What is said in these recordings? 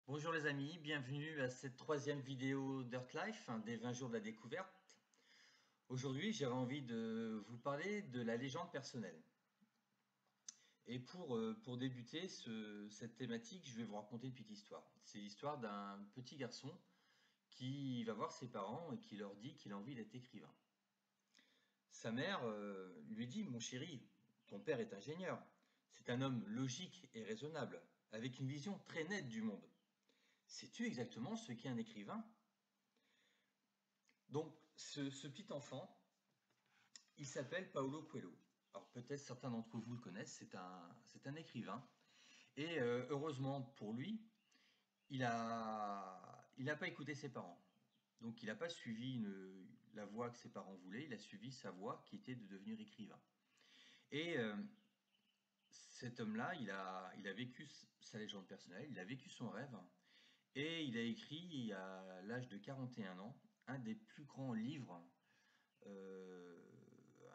Bonjour les amis, bienvenue à cette troisième vidéo d'Earthlife, des 20 jours de la découverte. Aujourd'hui, j'avais envie de vous parler de la légende personnelle. Et pour débuter cette thématique, je vais vous raconter une petite histoire. C'est l'histoire d'un petit garçon qui va voir ses parents et qui leur dit qu'il a envie d'être écrivain. Sa mère lui dit: «Mon chéri, ton père est ingénieur. C'est un homme logique et raisonnable, avec une vision très nette du monde. Sais-tu exactement ce qu'est un écrivain?» Donc, ce petit enfant, il s'appelle Paulo Coelho. Alors, peut-être certains d'entre vous le connaissent, c'est un écrivain. Et heureusement pour lui, il n'a pas écouté ses parents. Donc, il n'a pas suivi la voie que ses parents voulaient, il a suivi sa voie qui était de devenir écrivain. Et cet homme-là, il a vécu sa légende personnelle, il a vécu son rêve, et il a écrit, à l'âge de 41 ans, un des plus grands livres, euh,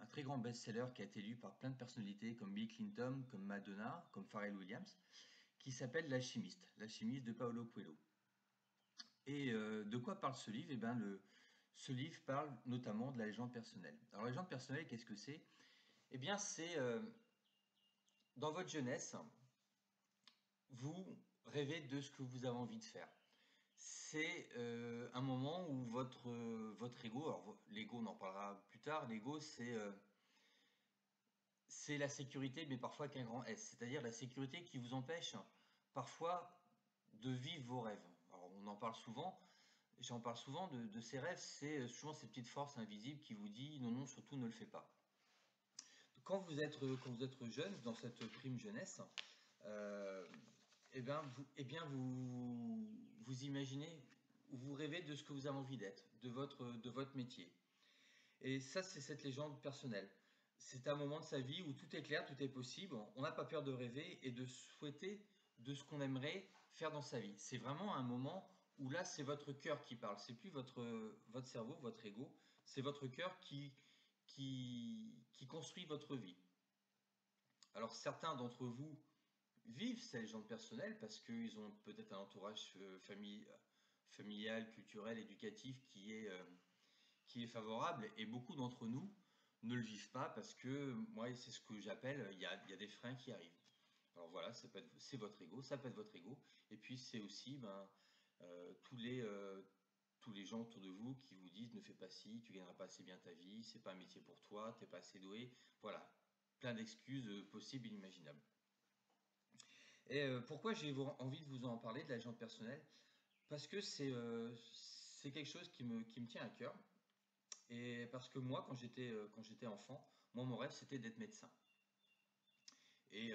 un très grand best-seller qui a été lu par plein de personnalités comme Bill Clinton, comme Madonna, comme Pharrell Williams, qui s'appelle L'Alchimiste de Paulo Coelho. Et de quoi parle ce livre? Ce livre parle notamment de la légende personnelle. Alors la légende personnelle, qu'est-ce que c'est? Eh bien, c'est dans votre jeunesse, vous rêvez de ce que vous avez envie de faire. C'est un moment où votre ego, alors l'ego on en parlera plus tard, l'ego c'est la sécurité, mais parfois avec un grand S, c'est-à-dire la sécurité qui vous empêche parfois de vivre vos rêves. Alors on en parle souvent, j'en parle souvent de ces rêves, c'est souvent ces petites forces invisibles qui vous disent non, non, surtout ne le fais pas. Quand vous êtes jeune, dans cette prime jeunesse, euh, vous imaginez, vous rêvez de ce que vous avez envie d'être, de votre métier. Et ça, c'est cette légende personnelle. C'est un moment de sa vie où tout est clair, tout est possible. On n'a pas peur de rêver et de souhaiter de ce qu'on aimerait faire dans sa vie. C'est vraiment un moment où là, c'est votre cœur qui parle. C'est plus votre cerveau, votre ego. C'est votre cœur qui construit votre vie. Alors, certains d'entre vous vivent ces légendes personnelles parce qu'ils ont peut-être un entourage familial, culturel, éducatif qui est favorable, et beaucoup d'entre nous ne le vivent pas parce que moi c'est ce que j'appelle il y a des freins qui arrivent. Alors voilà, c'est votre ego, ça peut être votre ego, et puis c'est aussi euh, tous les euh, tous les gens autour de vous qui vous disent ne fais pas ci, tu gagneras pas assez bien ta vie, c'est pas un métier pour toi, t'es pas assez doué, voilà, plein d'excuses possibles et inimaginables. Et pourquoi j'ai envie de vous en parler de la légende personnelle? Parce que c'est quelque chose qui me tient à cœur. Et parce que moi, quand j'étais enfant, moi, mon rêve, c'était d'être médecin. Et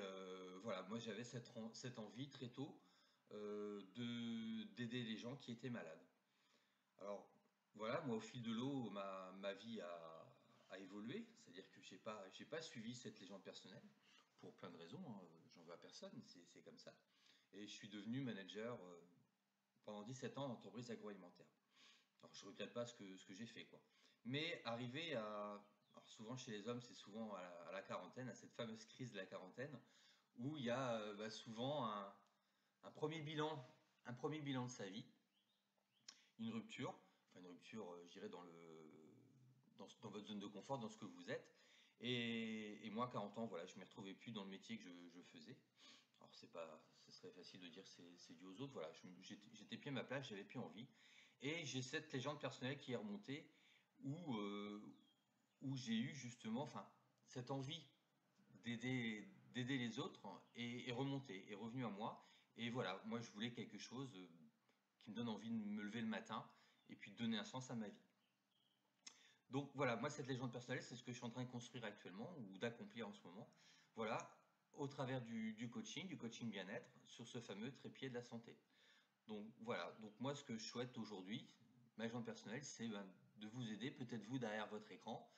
voilà, moi, j'avais cette envie très tôt d'aider les gens qui étaient malades. Alors, voilà, moi, au fil de l'eau, ma vie a évolué. C'est-à-dire que j'ai pas suivi cette légende personnelle pour plein de raisons, hein. J'en veux à personne, c'est comme ça. Et je suis devenu manager pendant 17 ans en entreprise agroalimentaire. Alors, je regrette pas ce que j'ai fait, quoi. Mais arrivé à. Alors, souvent chez les hommes, c'est souvent à la quarantaine, à cette fameuse crise de la quarantaine, où il y a souvent un premier bilan, un premier bilan de sa vie, une rupture, enfin une rupture, je dirais, dans votre zone de confort, dans ce que vous êtes. Et moi, 40 ans, voilà, je ne m'y retrouvais plus dans le métier que je faisais. Alors, ce serait facile de dire c'est dû aux autres. Voilà, j'étais plus à ma place, j'avais plus envie. Et j'ai cette légende personnelle qui est remontée où, où j'ai eu justement, enfin, cette envie d'aider les autres est remontée, est revenue à moi. Et voilà, moi je voulais quelque chose qui me donne envie de me lever le matin et puis de donner un sens à ma vie. Donc voilà, moi cette légende personnelle, c'est ce que je suis en train de construire actuellement ou d'accomplir en ce moment. Voilà, au travers du coaching bien-être, sur ce fameux trépied de la santé. Donc voilà, donc moi ce que je souhaite aujourd'hui, ma légende personnelle, c'est de vous aider, peut-être vous derrière votre écran,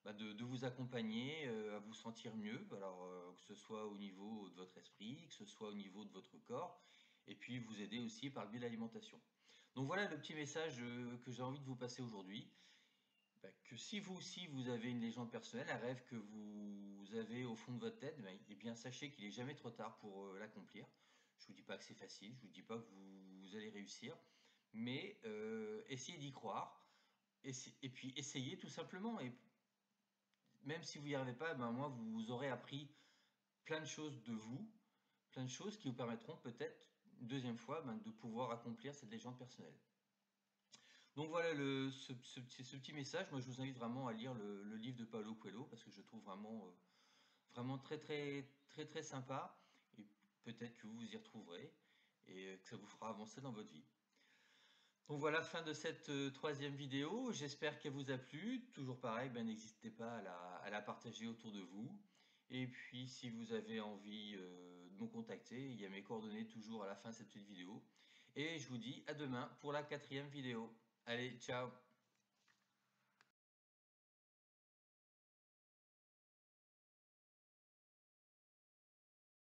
de vous accompagner à vous sentir mieux, alors que ce soit au niveau de votre esprit, que ce soit au niveau de votre corps, et puis vous aider aussi par le biais de l'alimentation. Donc voilà le petit message que j'ai envie de vous passer aujourd'hui, que si vous aussi vous avez une légende personnelle, un rêve que vous avez au fond de votre tête, eh bien sachez qu'il est jamais trop tard pour l'accomplir. Je vous dis pas que c'est facile, je vous dis pas que vous allez réussir, mais essayez d'y croire, et puis essayez tout simplement. Et même si vous n'y arrivez pas, ben moi, vous aurez appris plein de choses de vous, plein de choses qui vous permettront peut-être, une deuxième fois, ben, de pouvoir accomplir cette légende personnelle. Donc voilà ce petit message. Moi, je vous invite vraiment à lire le livre de Paulo Coelho parce que je le trouve vraiment très sympa. Et peut-être que vous vous y retrouverez et que ça vous fera avancer dans votre vie. Donc voilà, fin de cette troisième vidéo. J'espère qu'elle vous a plu. Toujours pareil, ben, n'hésitez pas à la partager autour de vous. Et puis, si vous avez envie de me contacter, il y a mes coordonnées toujours à la fin de cette petite vidéo. Et je vous dis à demain pour la quatrième vidéo. Allez, ciao!